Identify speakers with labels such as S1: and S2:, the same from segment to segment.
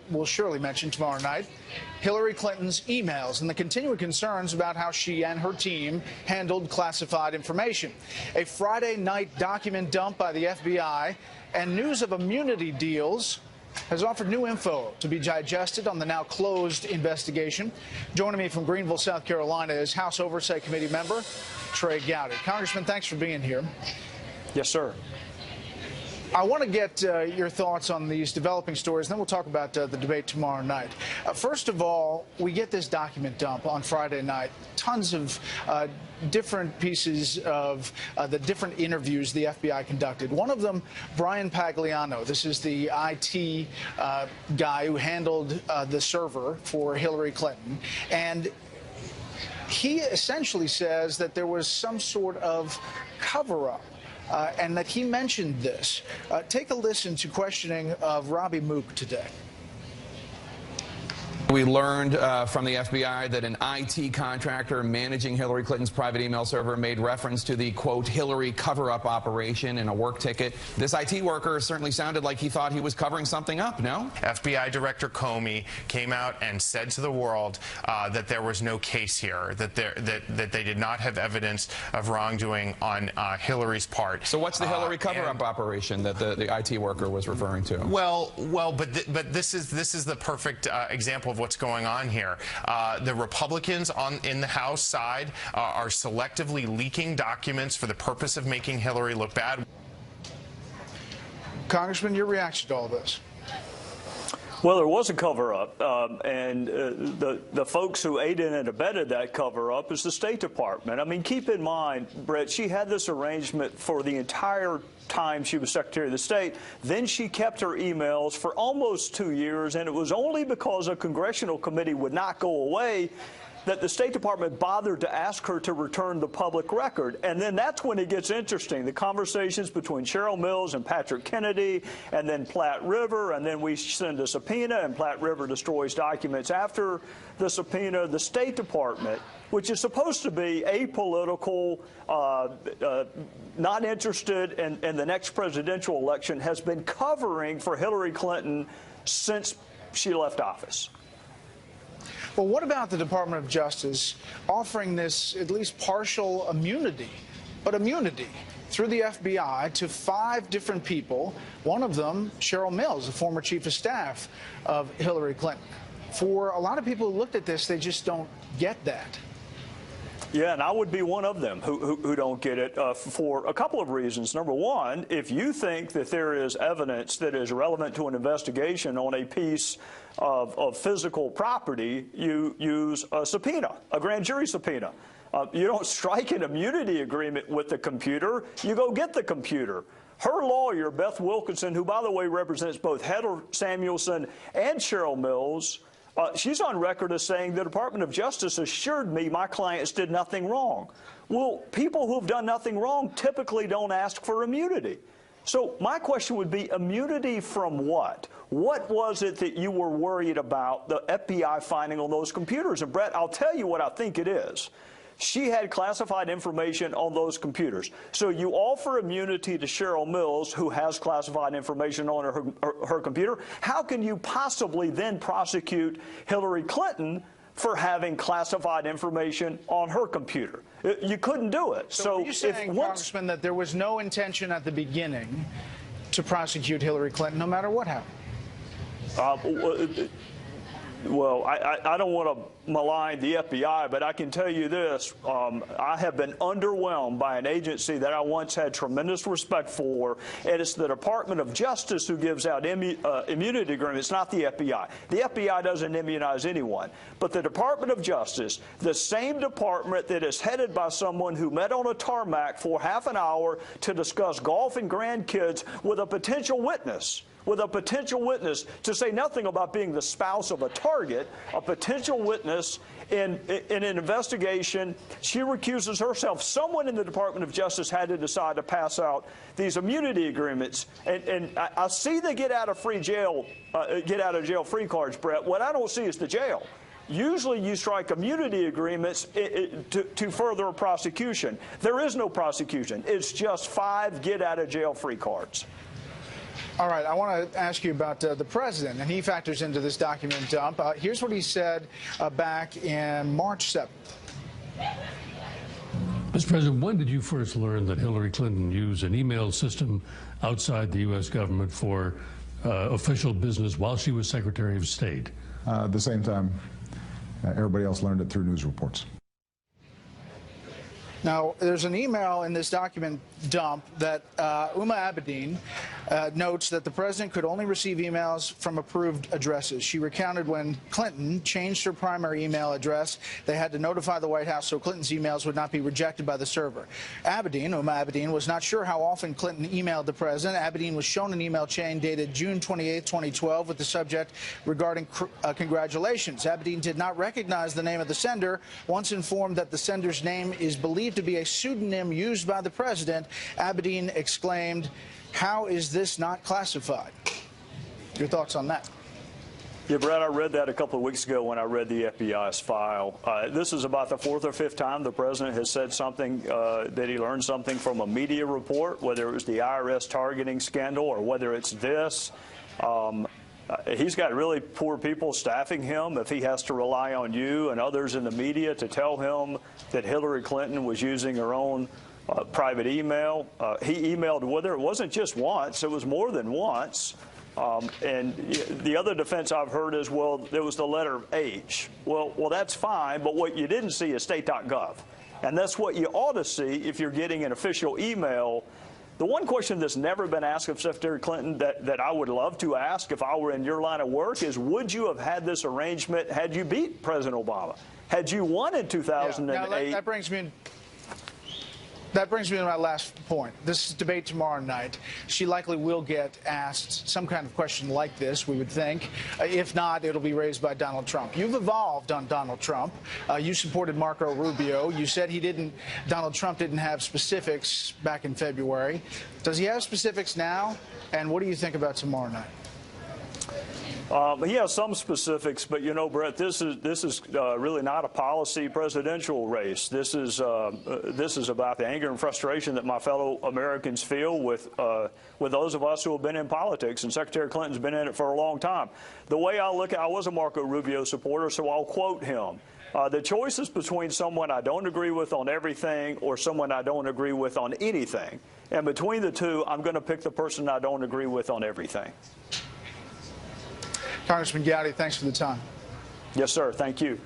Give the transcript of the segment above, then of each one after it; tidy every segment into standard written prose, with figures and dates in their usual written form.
S1: we'll surely mention tomorrow night, Hillary Clinton's emails and the continuing concerns about how she and her team handled classified information. A Friday night document dump by the FBI and news of immunity deals has offered new info to be digested on the now closed investigation. Joining me from Greenville, South Carolina is House Oversight Committee member Trey Gowdy. Congressman, thanks for being here.
S2: Yes, sir.
S1: I want to get your thoughts on these developing stories, then we'll talk about the debate tomorrow night. First of all, we get this document dump on Friday night. Tons of different pieces of the different interviews the FBI conducted. One of them, Brian Pagliano. This is the IT guy who handled the server for Hillary Clinton. And he essentially says that there was some sort of cover-up. And that he mentioned this. Take a listen to questioning of Robbie Mook today.
S3: We learned from the FBI that an IT contractor managing Hillary Clinton's private email server made reference to the, quote, Hillary cover-up operation in a work ticket. This IT worker certainly sounded like he thought he was covering something up, no?
S4: FBI Director Comey came out and said to the world that there was no case here, that they did not have evidence of wrongdoing on Hillary's part.
S3: So what's the Hillary cover-up operation that the IT worker was referring to?
S4: Well, but this is the perfect example of what's going on here. The Republicans in the House side are selectively leaking documents for the purpose of making Hillary look bad.
S1: Congressman, your reaction to all this?
S2: Well, there was a cover-up, and the folks who aided and abetted that cover-up is the State Department. I mean, keep in mind, Brett, she had this arrangement for the entire time she was Secretary of the State. Then she kept her emails for almost 2 years, and it was only because a congressional committee would not go away that the State Department bothered to ask her to return the public record. And then that's when it gets interesting. The conversations between Cheryl Mills and Patrick Kennedy, and then Platte River, and then we send a subpoena, and Platte River destroys documents after the subpoena. The State Department, which is supposed to be apolitical, not interested in the next presidential election, has been covering for Hillary Clinton since she left office.
S1: Well, what about the Department of Justice offering this at least partial immunity, but immunity through the FBI to 5 different people, one of them, Cheryl Mills, the former chief of staff of Hillary Clinton? For a lot of people who looked at this, they just don't get that.
S2: Yeah, and I would be one of them who don't get it for a couple of reasons. Number one, if you think that there is evidence that is relevant to an investigation on a piece of physical property, you use a subpoena, a grand jury subpoena. You don't strike an immunity agreement with the computer. You go get the computer. Her lawyer, Beth Wilkinson, who, by the way, represents both Heather Samuelson and Cheryl Mills, she's on record as saying the Department of Justice assured me my clients did nothing wrong. Well, people who've done nothing wrong typically don't ask for immunity. So my question would be, immunity from what? What was it that you were worried about the FBI finding on those computers? And, Brett, I'll tell you what I think it is. She had classified information on those computers. So you offer immunity to Cheryl Mills, who has classified information on her computer. How can you possibly then prosecute Hillary Clinton for having classified information on her computer? You couldn't do it.
S1: So are you saying, Congressman, that there was no intention at the beginning to prosecute Hillary Clinton, no matter what happened?
S2: Well, I don't want to malign the FBI, but I can tell you this. I have been underwhelmed by an agency that I once had tremendous respect for, and it's the Department of Justice who gives out immunity agreements, not the FBI. The FBI doesn't immunize anyone. But the Department of Justice, the same department that is headed by someone who met on a tarmac for half an hour to discuss golf and grandkids with a potential witness, to say nothing about being the spouse of a target, a potential witness in an investigation. She recuses herself. Someone in the Department of Justice had to decide to pass out these immunity agreements. And I see the get out of jail free cards, Brett. What I don't see is the jail. Usually you strike immunity agreements to further a prosecution. There is no prosecution. It's just 5 get out of jail free cards.
S1: All right, I want to ask you about the president, and he factors into this document dump. Here's what he said back in March 7th.
S5: Mr. President, when did you first learn that Hillary Clinton used an email system outside the U.S. government for official business while she was Secretary of State?
S6: At the same time, everybody else learned it through news reports.
S1: Now, there's an email in this document dump that Uma Abedin notes that the president could only receive emails from approved addresses. She recounted when Clinton changed her primary email address, they had to notify the White House so Clinton's emails would not be rejected by the server. Uma Abedin, was not sure how often Clinton emailed the president. Abedin was shown an email chain dated June 28, 2012 with the subject regarding congratulations. Abedin did not recognize the name of the sender. Once informed that the sender's name is believed to be a pseudonym used by the president, Abedin exclaimed, "How is this not classified?" Your thoughts on that?
S2: Yeah, Brad, I read that a couple of weeks ago when I read the FBI's file. This is about the fourth or fifth time the president has said something, that he learned something from a media report, whether it was the IRS targeting scandal or whether it's this. He's got really poor people staffing him if he has to rely on you and others in the media to tell him that Hillary Clinton was using her own private email. He emailed with her. It wasn't just once. It was more than once. And the other defense I've heard is, well, there was the letter H. Well, that's fine, but what you didn't see is state.gov. And that's what you ought to see if you're getting an official email. The one question that's never been asked of Secretary Clinton that I would love to ask if I were in your line of work is, would you have had this arrangement had you beat President Obama? Had you won in 2008?
S1: Yeah, that brings me to my last point. This debate tomorrow night. She likely will get asked some kind of question like this, we would think. If not, it'll be raised by Donald Trump. You've evolved on Donald Trump. You supported Marco Rubio. You said Donald Trump didn't have specifics back in February. Does he have specifics now? And what do you think about tomorrow night?
S2: He has some specifics, but, you know, Brett, this is really not a policy presidential race. This is about the anger and frustration that my fellow Americans feel with those of us who have been in politics, and Secretary Clinton's been in it for a long time. The way I look at it, I was a Marco Rubio supporter, so I'll quote him. The choice is between someone I don't agree with on everything or someone I don't agree with on anything. And between the two, I'm going to pick the person I don't agree with on everything.
S1: Congressman Gowdy, thanks for the time.
S2: Yes, sir. Thank you.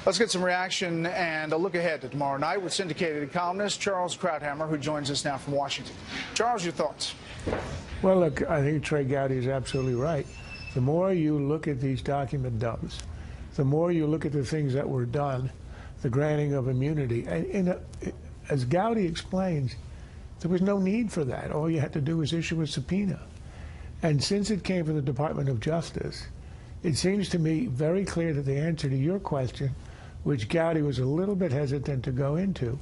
S1: Let's get some reaction and a look ahead to tomorrow night with syndicated columnist Charles Krauthammer, who joins us now from Washington. Charles, your thoughts?
S7: Well, look, I think Trey Gowdy is absolutely right. The more you look at these document dumps, the more you look at the things that were done, the granting of immunity. And as Gowdy explains, there was no need for that. All you had to do was issue a subpoena. And since it came from the Department of Justice, it seems to me very clear that the answer to your question, which Gowdy was a little bit hesitant to go into,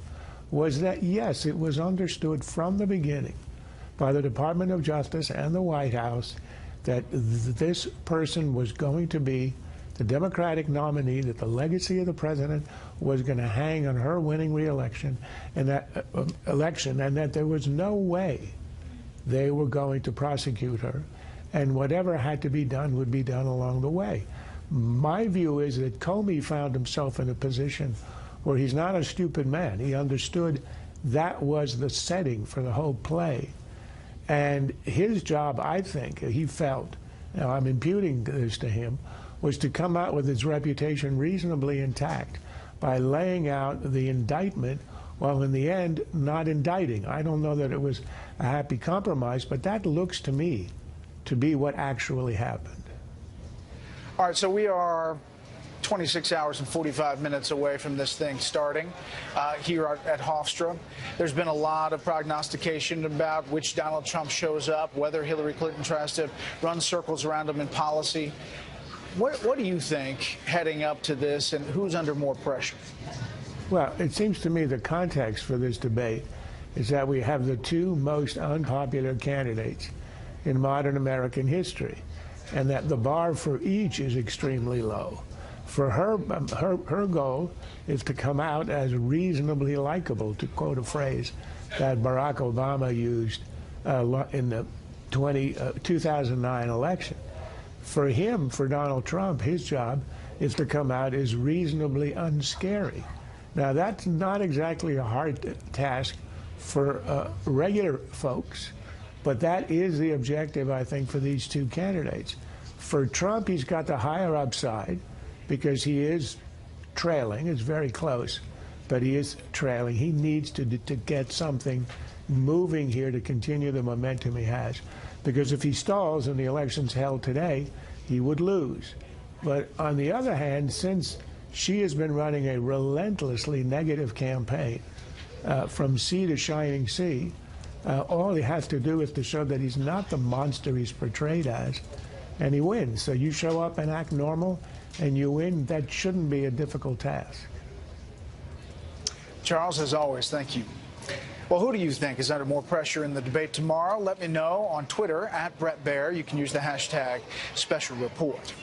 S7: was that, yes, it was understood from the beginning by the Department of Justice and the White House that this person was going to be the Democratic nominee, that the legacy of the president was going to hang on her winning re-election and that and that there was no way they were going to prosecute her, and whatever had to be done would be done along the way. My view is that Comey found himself in a position where he's not a stupid man. He understood that was the setting for the whole play. And his job, I think, he felt, now I'm imputing this to him, was to come out with his reputation reasonably intact by laying out the indictment while in the end not indicting. I don't know that it was a happy compromise, but that looks to me to be what actually happened.
S1: All right, so we are 26 hours and 45 minutes away from this thing starting here at Hofstra. There's been a lot of prognostication about which Donald Trump shows up, whether Hillary Clinton tries to run circles around him in policy. What do you think heading up to this, and who's under more pressure?
S7: Well, it seems to me the context for this debate is that we have the two most unpopular candidates in modern American history, and that the bar for each is extremely low. For her goal is to come out as reasonably likable, to quote a phrase that Barack Obama used in the 2009 election. For him, for Donald Trump, his job is to come out as reasonably unscary. Now, that's not exactly a hard task for regular folks, but that is the objective, I think, for these two candidates. For Trump, he's got the higher upside because he is trailing. It's very close, but he is trailing. He needs to get something moving here to continue the momentum he has, because if he stalls and the election's held today, he would lose. But on the other hand, since she has been running a relentlessly negative campaign from sea to shining sea, all he has to do is to show that he's not the monster he's portrayed as, and he wins. So you show up and act normal, and you win. That shouldn't be a difficult task.
S1: Charles, as always, thank you. Well, who do you think is under more pressure in the debate tomorrow? Let me know on Twitter @BrettBaer. You can use the hashtag #SpecialReport.